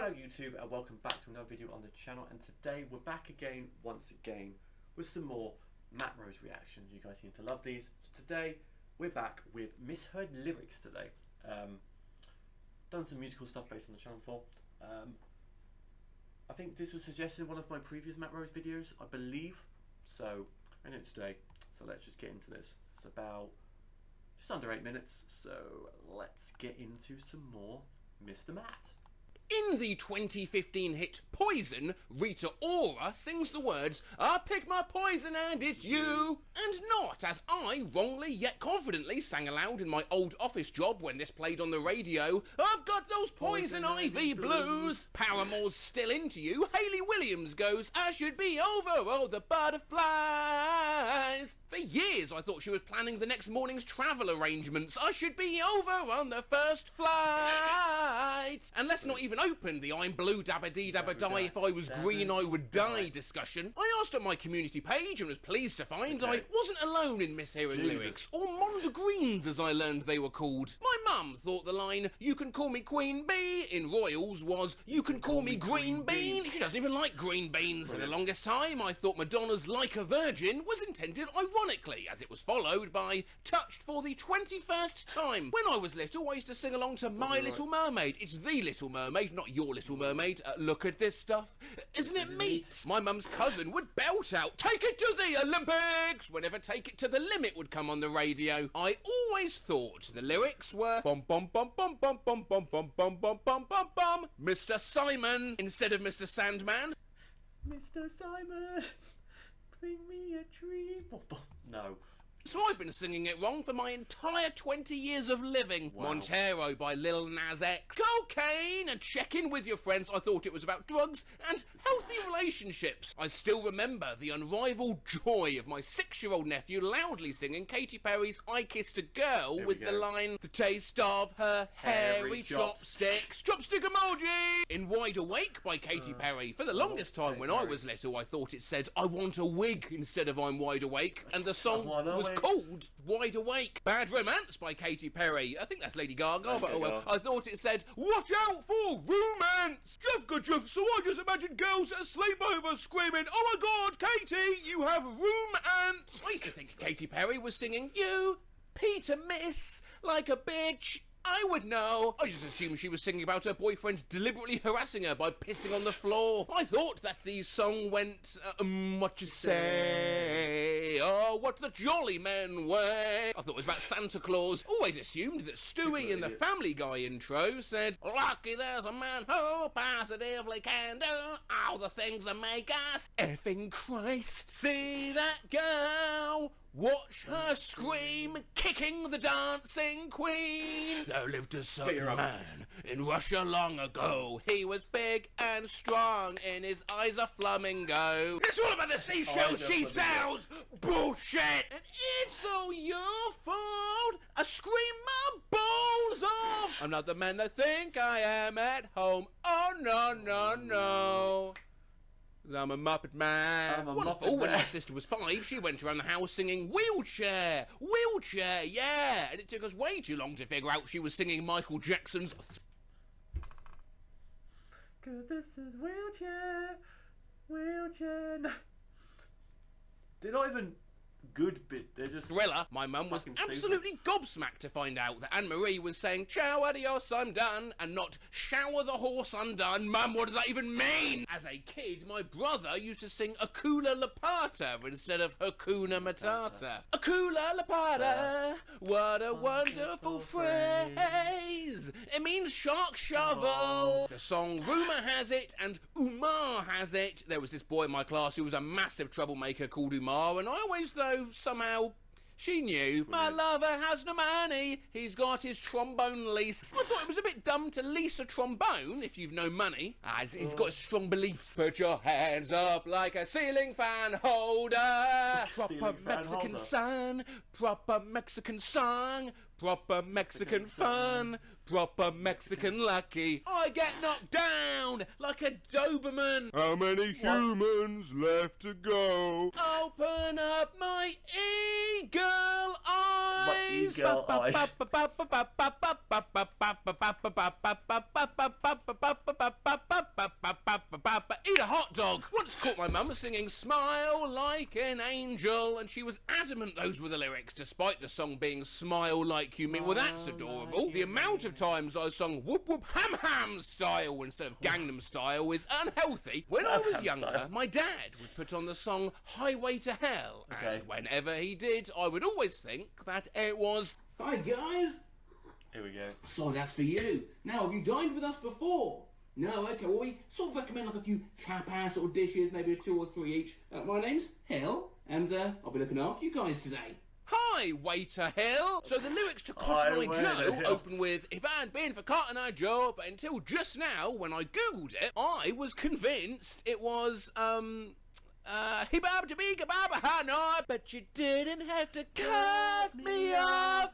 Hello YouTube and welcome back to another video on the channel, and today we're back again once again with some more Matt Rose reactions. You guys seem to love these. So today we're back with misheard lyrics today. Done some musical stuff based on the channel before. I think this was suggested in one of my previous Matt Rose videos, I believe. So I know it today. So let's just get into this. It's about just under 8 minutes. So let's get into some more Mr. Matt. In the 2015 hit Poison, Rita Ora sings the words, "I pick my poison and it's you," and not as I wrongly yet confidently sang aloud in my old office job when this played on the radio, "I've got those poison ivy blues." Paramore's Still Into You, Hayley Williams goes, "I should be over all the butterflies." For years I thought she was planning the next morning's travel arrangements. I should be over on the first flight. And let's not even open the "I'm blue dabba dee dabba die, if I was green I would die" discussion. I asked on my community page and was pleased to find I wasn't alone in mishearing lyrics, or mondegreens as I learned they were called. My mum thought the line "You can call me Queen Bee" in Royals was "You can call me Green Bean." She doesn't even like green beans. For the longest time I thought Madonna's "Like a Virgin" was intended ironically, as it was followed by "Touched for the 21st time." When I was little I used to sing along to My Little Mermaid. It's The Little Mermaid, not Your Little Mermaid. Look at this stuff. Isn't it meat? My mum's cousin would belt out "Take it to the Olympics" whenever Take It to the Limit would come on the radio. I always thought the lyrics were bum bum bum bum bum bum bum bum bum bum bum bum bum Mr. Simon instead of Mr. Sandman. Mr. Simon, bring me a tree. No. So I've been singing it wrong for my entire 20 years of living. Wow. Montero by Lil Nas X. Cocaine and check in with your friends. I thought it was about drugs and healthy relationships. I still remember the unrivaled joy of my 6-year-old nephew loudly singing Katy Perry's "I Kissed a Girl" with the line "The taste of her hairy chopsticks." Chopstick emoji! In Wide Awake by Katy Perry. For the longest time when I was little I thought it said "I want a wig" instead of "I'm wide awake," and the song was called Wide Awake. Bad Romance by Katy Perry. I think that's Lady Gaga, but oh well. I thought it said "Watch out for romance." Juf, so I just imagined girls at a sleepover screaming, "Oh my god, Katy, you have room ants." I used to think Katy Perry was singing "You, Peter Miss, like a bitch I would know." I just assumed she was singing about her boyfriend deliberately harassing her by pissing on the floor. I thought that the song went, what you say, oh, what the jolly men wear. I thought it was about Santa Claus. Always assumed that Stewie in the Family Guy intro said, "Lucky there's a man who positively can do all the things that make us effing Christ. See that girl? Watch her scream, kicking the dancing queen. There lived a certain man in Russia long ago. He was big and strong, in his eyes a flamingo. It's all about the seashells she sells. Bullshit. And it's all your fault. I scream my balls off. I'm not the man I think I am at home. Oh no, no, no. I'm a Muppet Man. When my sister was 5, she went around the house singing "Wheelchair, wheelchair, yeah," and it took us way too long to figure out she was singing Michael Jackson's "Cause this is wheelchair, wheelchair." No. They're not even good bit, they're just Thriller. My mum was absolutely gobsmacked to find out that Anne-Marie was saying "Ciao, adios, I'm done," and not "Shower the horse undone." Mum, what does that even mean? As a kid, my brother used to sing "Akula Lapata" instead of "Hakuna Matata." Akula Lapata, what a wonderful phrase. It means shark shovel. The song Rumour Has It and Umar Has It. There was this boy in my class who was a massive troublemaker called Umar, and I always thought somehow she knew. My lover has no money, he's got his trombone lease. I thought it was a bit dumb to lease a trombone if you've no money, as he's got strong beliefs. Put your hands up like a ceiling fan holder. Proper Mexican sun, proper Mexican song, proper Mexican fun, proper Mexican lucky. I get knocked down like a Doberman. How many humans left to go? Open up my eagle eyes. My eagle eyes. eat a hot dog. Once caught my mum singing Smile Like an Angel, and she was adamant those were the lyrics, despite the song being Smile Like You Mean. Well, that's adorable. Like The amount of times I sung Whoop Whoop Ham Ham Style instead of Gangnam Style is unhealthy. When I was younger, my dad would put on the song Highway to Hell, and whenever he did, I would always think that it was... Hi guys! Here we go. So that's for you. Now, have you dined with us before? No, okay, well, we sort of recommend like a few tapas sort of dishes, maybe 2 or 3 each. My name's Hill, and I'll be looking after you guys today. Hi, Waiter Hill! So the lyrics to Cotton Eye Joe open with, if it hadn't been for Cotton Eye Joe, but until just now, when I googled it, I was convinced it was, but you didn't have to cut me off.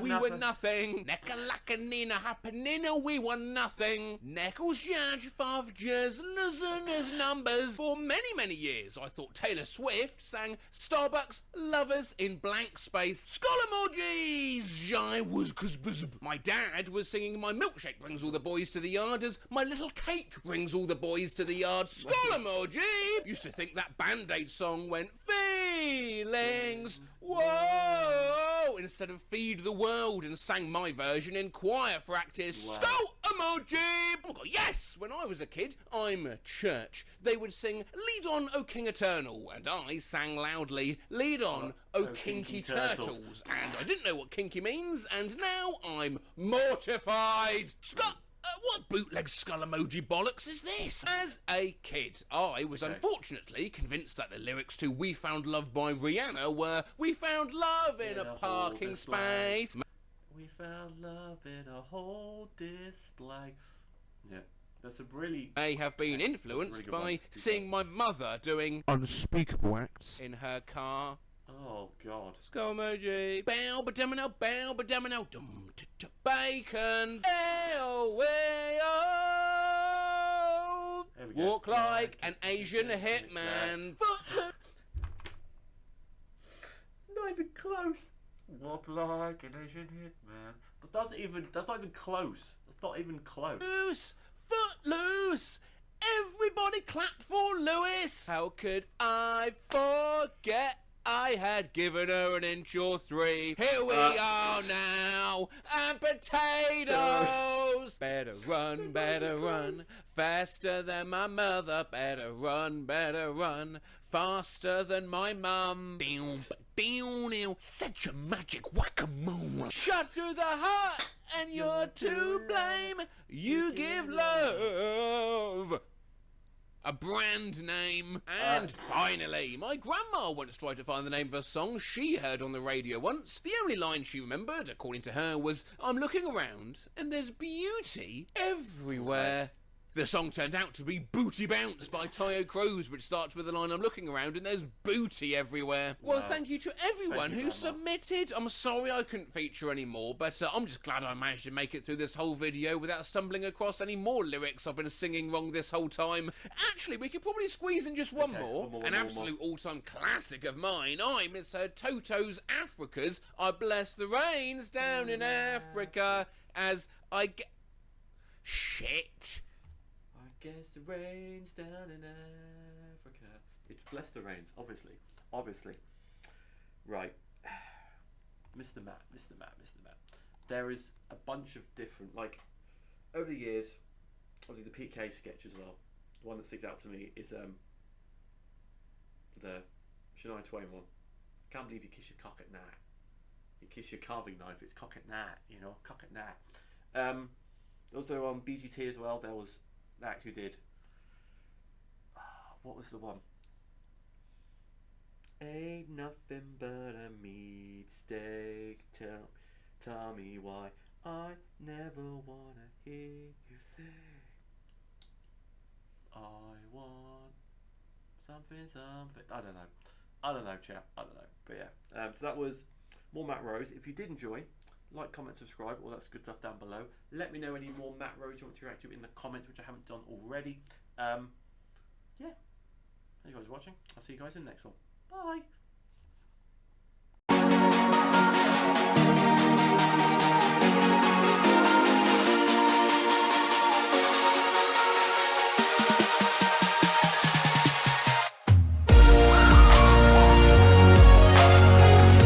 We were nothing. Neckalackanina happenina, we were nothing. Neckles judge for jazz listeners numbers. For many, many years, I thought Taylor Swift sang Starbucks lovers in blank space. Skull emojis! I was my dad was singing My milkshake brings all the boys to the yard as My little cake brings all the boys to the yard. Skull emoji! Used to think that Band-Aid song went feelings. Whoa! Instead of Feed the World, and sang my version in choir practice. Wow. Skull emoji! Oh God, yes! When I was a kid, I'm a church. They would sing Lead on, O King Eternal, and I sang loudly Lead on, O Kinky Turtles. And I didn't know what kinky means, and now I'm mortified. Skull... what bootleg skull emoji bollocks is this? As a kid, I was unfortunately convinced that the lyrics to We Found Love by Rihanna were We found love in a parking space. We found love in a whole display. Yeah, that's a really... May have been influeed by seeing my mother doing unspeakable acts in her car. Oh, God. Skull emoji. Bow, ba-domino, dum, bacon. Away, oh. Walk like an Asian hitman. Not even close. Walk like an Asian hitman. That's not even close. That's not even close. Loose, foot loose. Everybody clapped for Lewis. How could I forget? I had given her an inch or 3. Here we are now, and potatoes. Better run, faster than my mother. Better run, faster than my mum. Such a magic whack-a-mole. Shot through the heart, and you're to blame. You give love a brand name. And finally, my grandma once tried to find the name of a song she heard on the radio once. The only line she remembered, according to her, was I'm looking around and there's beauty everywhere. The song turned out to be Booty Bounce by Tayo Cruz, which starts with the line I'm looking around and there's booty everywhere. Well, thank you to everyone who submitted. I'm sorry I couldn't feature any more, but I'm just glad I managed to make it through this whole video without stumbling across any more lyrics I've been singing wrong this whole time. Actually, we could probably squeeze in just one more. An absolute all-time classic of mine. I misheard Toto's Africa's I Bless the Rains Down in Africa as I get... Shit. I guess the rain's down in Africa. It's Bless the Rains, obviously. Right. Mr. Matt. There is a bunch of different, like, over the years, obviously the PK sketch as well. The one that sticks out to me is the Shania Twain one. Can't believe you kiss your cock at night. You kiss your carving knife, it's cock at night, you know, cock at night. Also on BGT as well, there was the act who did, what was the one? Ain't nothing but a meat steak. Tell me why I never wanna hear you say I want something. I don't know, chat. I don't know. But yeah. So that was more Matt Rose. If you did enjoy, like, comment, subscribe, all that's good stuff down below. Let me know any more Matt Rose you want to react to in the comments, which I haven't done already. Yeah. Thank you guys for watching. I'll see you guys in the next one. Bye.